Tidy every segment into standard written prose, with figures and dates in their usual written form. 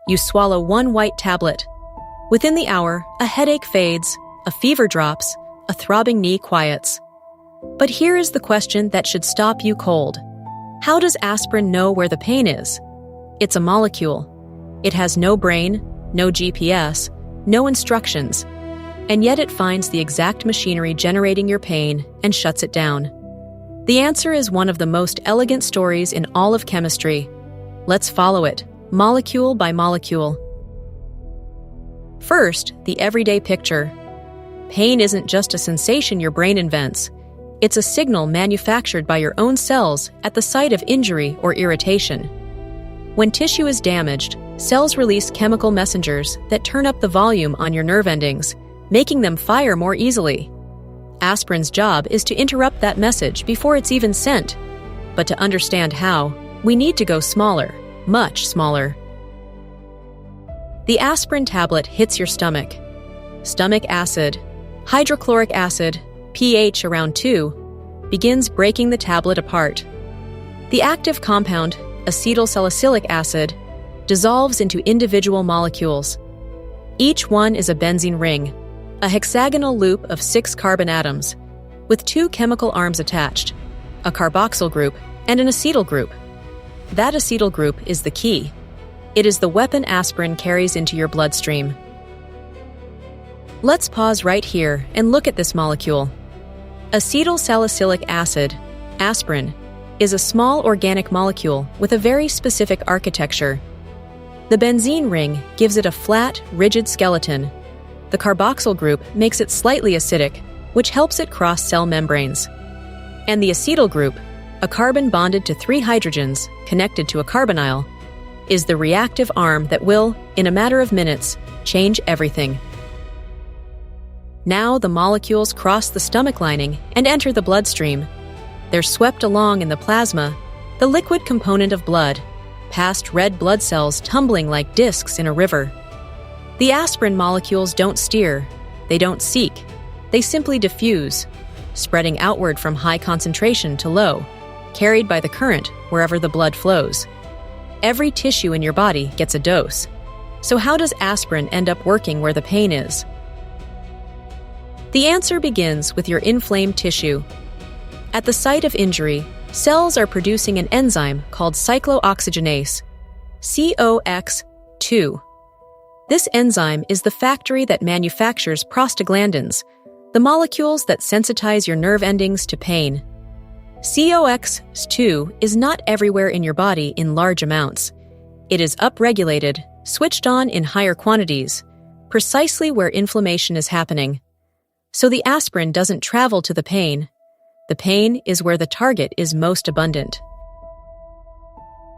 You swallow one white tablet. Within the hour, a headache fades, a fever drops, a throbbing knee quiets. But here is the question that should stop you cold. How does aspirin know where the pain is? It's a molecule. It has no brain, no GPS, no instructions, and yet it finds the exact machinery generating your pain and shuts it down. The answer is one of the most elegant stories in all of chemistry. Let's follow it, molecule by molecule. First, the everyday picture. Pain isn't just a sensation your brain invents. It's a signal manufactured by your own cells at the site of injury or irritation. When tissue is damaged, cells release chemical messengers that turn up the volume on your nerve endings, making them fire more easily. Aspirin's job is to interrupt that message before it's even sent. But to understand how, we need to go smaller, much smaller. The aspirin tablet hits your stomach. Stomach acid, hydrochloric acid, pH around 2, begins breaking the tablet apart. The active compound, acetylsalicylic acid, dissolves into individual molecules. Each one is a benzene ring, a hexagonal loop of 6 carbon atoms, with 2 chemical arms attached, a carboxyl group and an acetyl group. That acetyl group is the key. It is the weapon aspirin carries into your bloodstream. Let's pause right here and look at this molecule. Acetylsalicylic acid, aspirin, is a small organic molecule with a very specific architecture. The benzene ring gives it a flat, rigid skeleton. The carboxyl group makes it slightly acidic, which helps it cross cell membranes. And the acetyl group, a carbon bonded to 3 hydrogens connected to a carbonyl, is the reactive arm that will, in a matter of minutes, change everything. Now the molecules cross the stomach lining and enter the bloodstream. They're swept along in the plasma, the liquid component of blood, past red blood cells tumbling like discs in a river. The aspirin molecules don't steer, they don't seek, they simply diffuse, spreading outward from high concentration to low, carried by the current wherever the blood flows. Every tissue in your body gets a dose. So how does aspirin end up working where the pain is? The answer begins with your inflamed tissue. At the site of injury, cells are producing an enzyme called cyclooxygenase, COX-2. This enzyme is the factory that manufactures prostaglandins, the molecules that sensitize your nerve endings to pain. COX-2 is not everywhere in your body in large amounts. It is upregulated, switched on in higher quantities, precisely where inflammation is happening. So the aspirin doesn't travel to the pain. The pain is where the target is most abundant.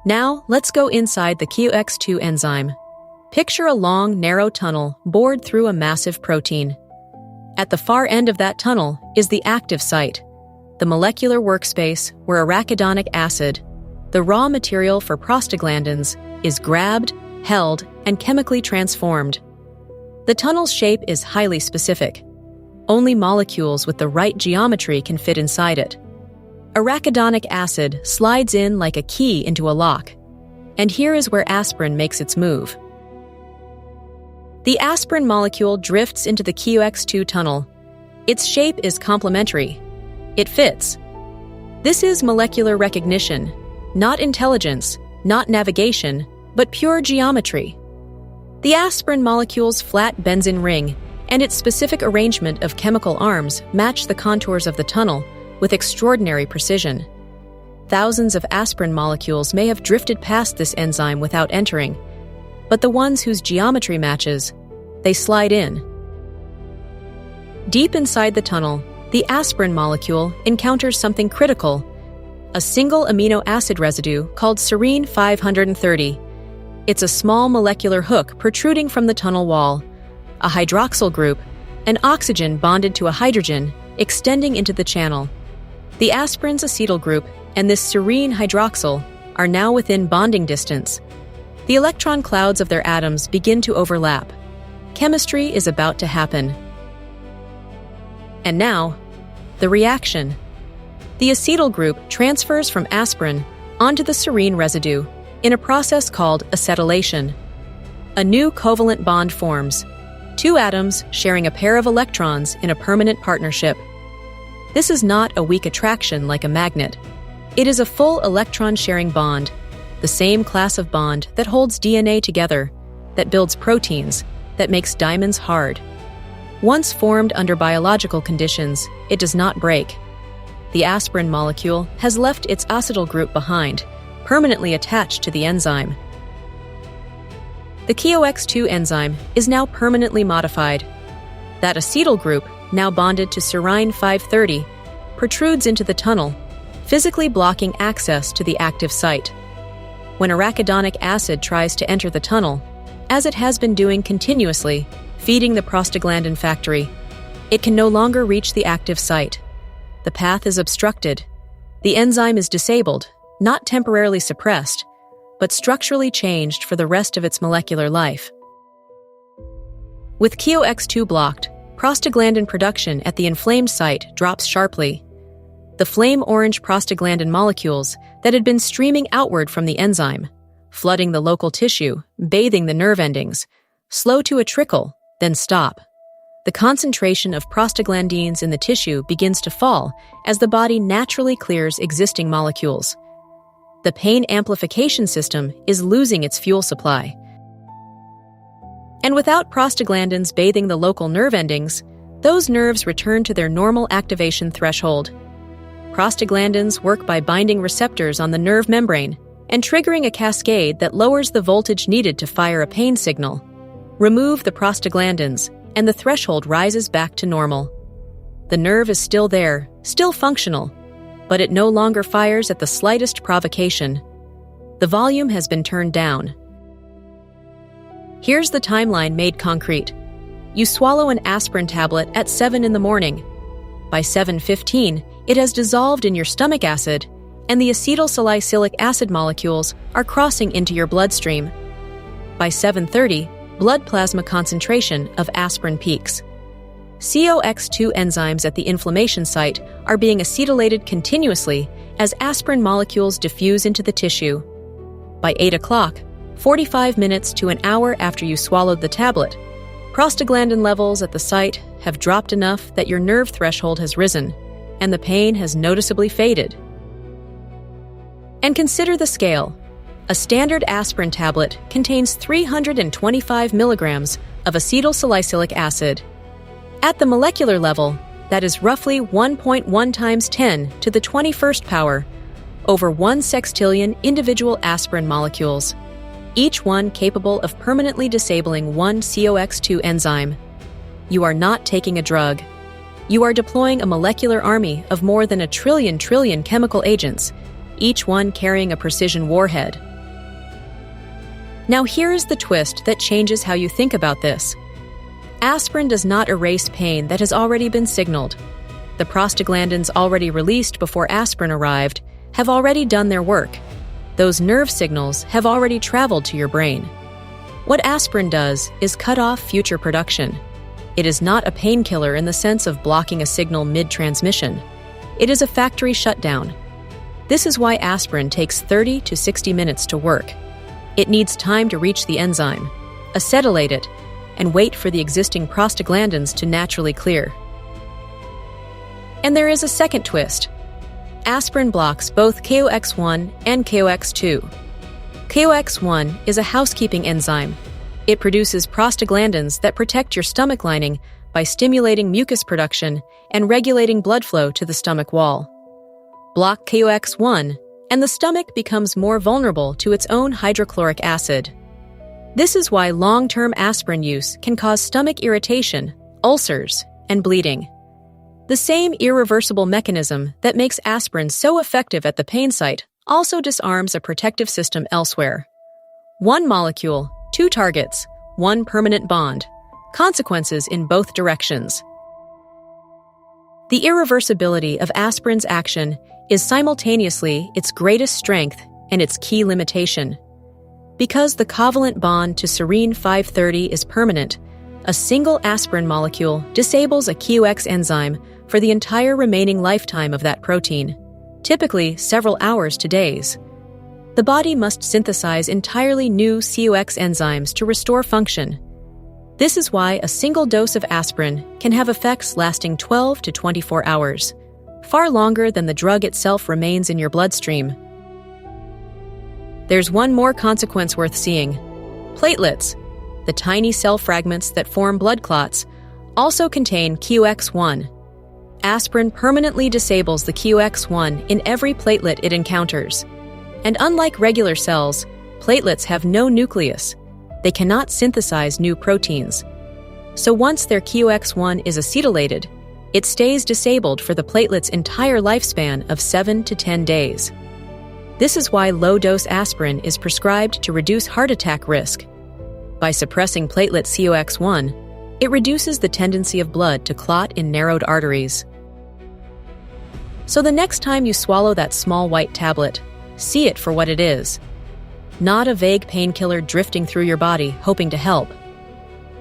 Now, let's go inside the COX-2 enzyme. Picture a long, narrow tunnel bored through a massive protein. At the far end of that tunnel is the active site, the molecular workspace where arachidonic acid, the raw material for prostaglandins, is grabbed, held, and chemically transformed. The tunnel's shape is highly specific. Only molecules with the right geometry can fit inside it. Arachidonic acid slides in like a key into a lock. And here is where aspirin makes its move. The aspirin molecule drifts into the COX-2 tunnel. Its shape is complementary. It fits. This is molecular recognition, not intelligence, not navigation, but pure geometry. The aspirin molecule's flat benzene ring and its specific arrangement of chemical arms match the contours of the tunnel with extraordinary precision. Thousands of aspirin molecules may have drifted past this enzyme without entering, but the ones whose geometry matches, they slide in. Deep inside the tunnel, the aspirin molecule encounters something critical, a single amino acid residue called serine 530. It's a small molecular hook protruding from the tunnel wall, a hydroxyl group, an oxygen bonded to a hydrogen extending into the channel. The aspirin's acetyl group and this serine hydroxyl are now within bonding distance. The electron clouds of their atoms begin to overlap. Chemistry is about to happen. And now, the reaction. The acetyl group transfers from aspirin onto the serine residue in a process called acetylation. A new covalent bond forms, two atoms sharing a pair of electrons in a permanent partnership. This is not a weak attraction like a magnet. It is a full electron-sharing bond, the same class of bond that holds DNA together, that builds proteins, that makes diamonds hard. Once formed under biological conditions, it does not break. The aspirin molecule has left its acetyl group behind, permanently attached to the enzyme. The COX-2 enzyme is now permanently modified. That acetyl group, now bonded to serine 530, protrudes into the tunnel, physically blocking access to the active site. When arachidonic acid tries to enter the tunnel, as it has been doing continuously, feeding the prostaglandin factory, it can no longer reach the active site. The path is obstructed. The enzyme is disabled, not temporarily suppressed, but structurally changed for the rest of its molecular life. With COX-2 blocked, prostaglandin production at the inflamed site drops sharply. The flame-orange prostaglandin molecules that had been streaming outward from the enzyme, flooding the local tissue, bathing the nerve endings, slow to a trickle, then stop. The concentration of prostaglandins in the tissue begins to fall as the body naturally clears existing molecules. The pain amplification system is losing its fuel supply. And without prostaglandins bathing the local nerve endings, those nerves return to their normal activation threshold. Prostaglandins work by binding receptors on the nerve membrane and triggering a cascade that lowers the voltage needed to fire a pain signal. Remove the prostaglandins, and the threshold rises back to normal. The nerve is still there, still functional, but it no longer fires at the slightest provocation. The volume has been turned down. Here's the timeline made concrete. You swallow an aspirin tablet at 7 in the morning. By 7:15, it has dissolved in your stomach acid, and the acetylsalicylic acid molecules are crossing into your bloodstream. By 7:30, blood plasma concentration of aspirin peaks. COX-2 enzymes at the inflammation site are being acetylated continuously as aspirin molecules diffuse into the tissue. By 8 o'clock, 45 minutes to an hour after you swallowed the tablet, prostaglandin levels at the site have dropped enough that your nerve threshold has risen, and the pain has noticeably faded. And consider the scale. A standard aspirin tablet contains 325 milligrams of acetylsalicylic acid. At the molecular level, that is roughly 1.1 times 10 to the 21st power, over 1 sextillion individual aspirin molecules, each one capable of permanently disabling one COX-2 enzyme. You are not taking a drug. You are deploying a molecular army of more than a trillion chemical agents, each one carrying a precision warhead. Now here's the twist that changes how you think about this. Aspirin does not erase pain that has already been signaled. The prostaglandins already released before aspirin arrived have already done their work. Those nerve signals have already traveled to your brain. What aspirin does is cut off future production. It is not a painkiller in the sense of blocking a signal mid-transmission. It is a factory shutdown. This is why aspirin takes 30 to 60 minutes to work. It needs time to reach the enzyme, acetylate it, and wait for the existing prostaglandins to naturally clear. And there is a second twist. Aspirin blocks both COX-1 and COX-2. COX-1 is a housekeeping enzyme. It produces prostaglandins that protect your stomach lining by stimulating mucus production and regulating blood flow to the stomach wall. Block COX-1, and the stomach becomes more vulnerable to its own hydrochloric acid. This is why long-term aspirin use can cause stomach irritation, ulcers, and bleeding. The same irreversible mechanism that makes aspirin so effective at the pain site also disarms a protective system elsewhere. One molecule, two targets, one permanent bond. Consequences in both directions. The irreversibility of aspirin's action is simultaneously its greatest strength and its key limitation. Because the covalent bond to serine 530 is permanent, a single aspirin molecule disables a COX enzyme for the entire remaining lifetime of that protein, typically several hours to days. The body must synthesize entirely new COX enzymes to restore function. This is why a single dose of aspirin can have effects lasting 12 to 24 hours, far longer than the drug itself remains in your bloodstream. There's one more consequence worth seeing. Platelets, the tiny cell fragments that form blood clots, also contain COX-1. Aspirin permanently disables the COX-1 in every platelet it encounters. And unlike regular cells, platelets have no nucleus. They cannot synthesize new proteins. So once their COX-1 is acetylated, it stays disabled for the platelet's entire lifespan of 7 to 10 days. This is why low-dose aspirin is prescribed to reduce heart attack risk. By suppressing platelet COX-1, it reduces the tendency of blood to clot in narrowed arteries. So the next time you swallow that small white tablet, see it for what it is. Not a vague painkiller drifting through your body hoping to help.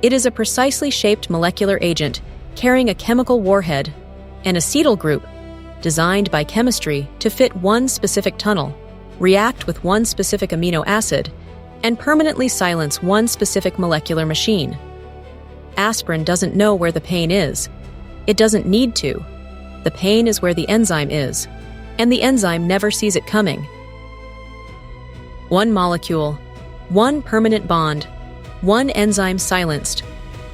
It is a precisely shaped molecular agent carrying a chemical warhead, an acetyl group, designed by chemistry to fit one specific tunnel, react with one specific amino acid, and permanently silence one specific molecular machine. Aspirin doesn't know where the pain is. It doesn't need to. The pain is where the enzyme is, and the enzyme never sees it coming. One molecule, one permanent bond, one enzyme silenced,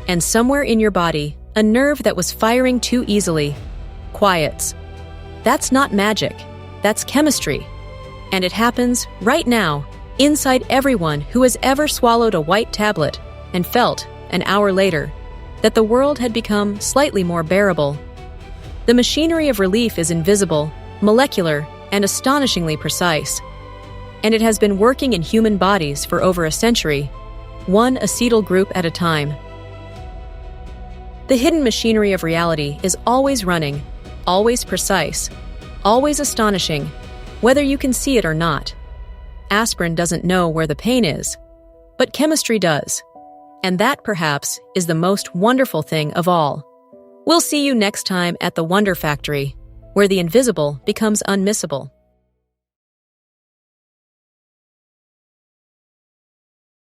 and somewhere in your body, a nerve that was firing too easily quiets. That's not magic, that's chemistry. And it happens right now, inside everyone who has ever swallowed a white tablet and felt, an hour later, that the world had become slightly more bearable. The machinery of relief is invisible, molecular, and astonishingly precise. And it has been working in human bodies for over a century, one acetyl group at a time. The hidden machinery of reality is always running, always precise, always astonishing, whether you can see it or not. Aspirin doesn't know where the pain is, but chemistry does. And that, perhaps, is the most wonderful thing of all. We'll see you next time at the Wonder Factory, where the invisible becomes unmissable.